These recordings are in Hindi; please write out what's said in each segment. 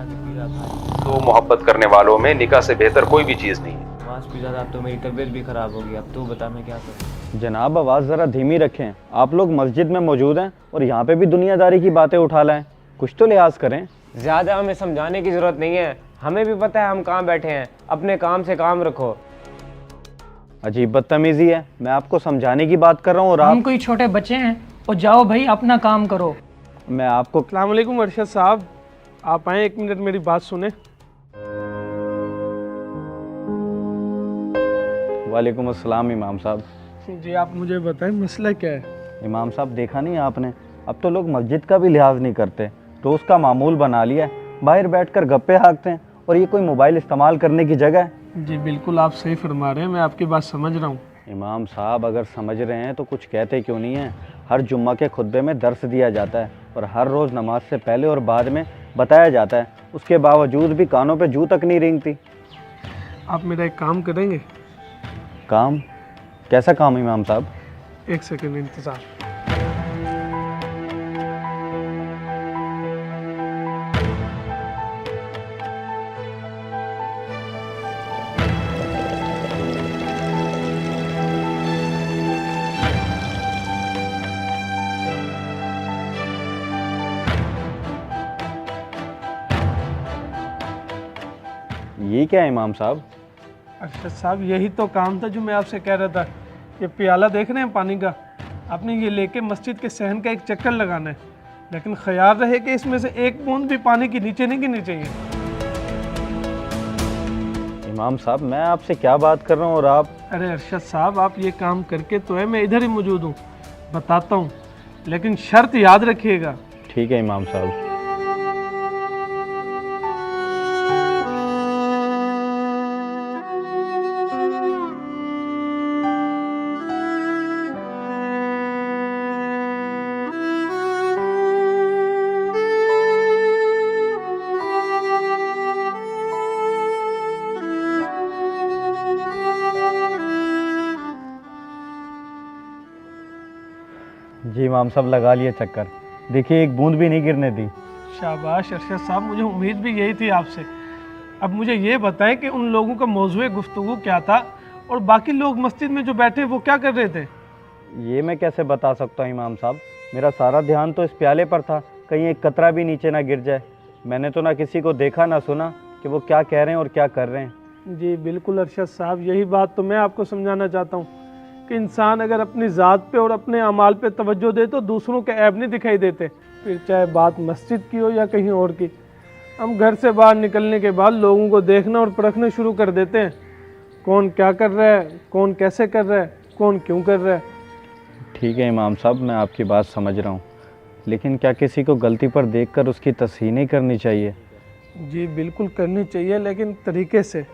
के पी रहा था। तो मोहब्बत करने वालों में निकाह से बेहतर कोई भी चीज़ नहीं है। मांस पी रहा था, अब तो मेरी तबीयत भी ख़राब हो गई। अब तू बता मैं क्या करूँ। जनाब आवाज़ ज़रा धीमी रखें। आप लोग मस्जिद में मौजूद हैं और यहाँ पे भी दुनियादारी की बातें उठा लाएं। कुछ तो लिहाज करें। ज़्यादा हमें समझाने की ज़रूरत नहीं है, हमें भी पता है हम कहाँ बैठे हैं। अपने काम से काम रखो। अजीब बदतमीजी है। मैं आपको समझाने की बात कर रहा हूँ और हम आप कोई छोटे बच्चे हैं। और जाओ भाई अपना काम करो। मैं आपको अस्सलाम वालेकुम अरशद साहब, आप आएँ 1 मिनट मेरी बात सुने। वालेकुम अस्सलाम इमाम साहब। जी आप मुझे बताएं मसला क्या है। इमाम साहब देखा नहीं आपने, अब तो लोग मस्जिद का भी लिहाज नहीं करते। रोज़ का मामूल बना लिया है, बाहर बैठकर गप्पे हाँकते हैं और ये कोई मोबाइल इस्तेमाल करने की जगह है। जी बिल्कुल आप सही फरमा रहे हैं, मैं आपकी बात समझ रहा हूँ। इमाम साहब अगर समझ रहे हैं तो कुछ कहते क्यों नहीं हैं। हर जुम्मा के खुतबे में दर्स दिया जाता है और हर रोज़ नमाज से पहले और बाद में बताया जाता है। उसके बावजूद भी कानों पे जू तक नहीं रेंगती। आप मेरा एक काम करेंगे? काम? कैसा काम इमाम साहब? 1 सेकंड इंतज़ार। ये क्या है इमाम साहब? अरशद साहब यही तो काम था जो मैं आपसे कह रहा था। ये प्याला देख रहे हैं पानी का, आपने ये लेके मस्जिद के सहन का एक चक्कर लगाना है, लेकिन ख्याल रहे कि इसमें से एक बूंद भी पानी के नीचे नहीं गिरनी चाहिए। इमाम साहब मैं आपसे क्या बात कर रहा हूँ और आप? अरे अरशद साहब आप ये काम करके तो है, मैं इधर ही मौजूद हूँ, बताता हूँ, लेकिन शर्त याद रखिएगा। ठीक है इमाम साहब। जी इमाम साहब लगा लिए चक्कर, देखिए एक बूंद भी नहीं गिरने दी। शाबाश अरशद साहब, मुझे उम्मीद भी यही थी आपसे। अब मुझे ये बताएं कि उन लोगों का मौजूए गुफ्तगू क्या था और बाकी लोग मस्जिद में जो बैठे वो क्या कर रहे थे? ये मैं कैसे बता सकता हूँ इमाम साहब, मेरा सारा ध्यान तो इस प्याले पर था, कहीं एक कतरा भी नीचे ना गिर जाए। मैंने तो ना किसी को देखा ना सुना कि वो क्या कह रहे हैं और क्या कर रहे हैं। जी बिल्कुल अरशद साहब, यही बात तो मैं आपको समझाना चाहता हूँ कि इंसान अगर अपनी ज़ात पे और अपने अमाल पे तवज्जो दे तो दूसरों के ऐब नहीं दिखाई देते, फिर चाहे बात मस्जिद की हो या कहीं और की। हम घर से बाहर निकलने के बाद लोगों को देखना और परखना शुरू कर देते हैं, कौन क्या कर रहा है, कौन कैसे कर रहा है, कौन क्यों कर रहा है। ठीक है इमाम साहब मैं आपकी बात समझ रहा हूँ, लेकिन क्या किसी को गलती पर देखकर उसकी तस्हीह नहीं करनी चाहिए? जी बिल्कुल करनी चाहिए, लेकिन तरीके से।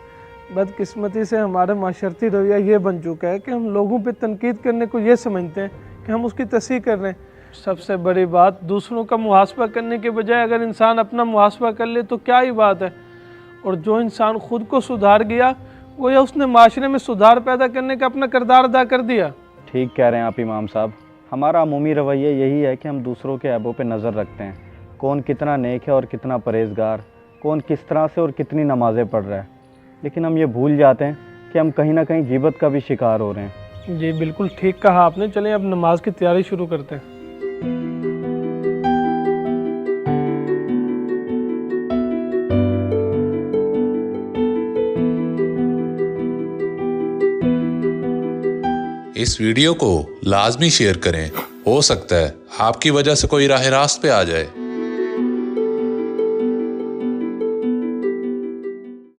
बदकिस्मती से हमारा माशरती रवैया ये बन चुका है कि हम लोगों पे तनकीद करने को ये समझते हैं कि हम उसकी तस्हीह कर रहे हैं। सबसे बड़ी बात, दूसरों का मुहासबा करने के बजाय अगर इंसान अपना मुहासबा कर ले तो क्या ही बात है। और जो इंसान खुद को सुधार गया वो या उसने माशरे में सुधार पैदा करने का अपना किरदार अदा कर दिया। ठीक कह रहे हैं आप इमाम साहब, हमारा अमूमी रवैया यही है कि हम दूसरों के ऐबों पे नज़र रखते हैं, कौन कितना नेक है और कितना परहेज़गार, कौन किस तरह से और कितनी नमाज़ें पढ़ रहा है। लेकिन हम ये भूल जाते हैं कि हम कहीं ना कहीं ग़ीबत का भी शिकार हो रहे हैं। जी बिल्कुल ठीक कहा आपने। चलें अब नमाज की तैयारी शुरू करते हैं। इस वीडियो को लाजमी शेयर करें, हो सकता है आपकी वजह से कोई राह रास्त पे आ जाए।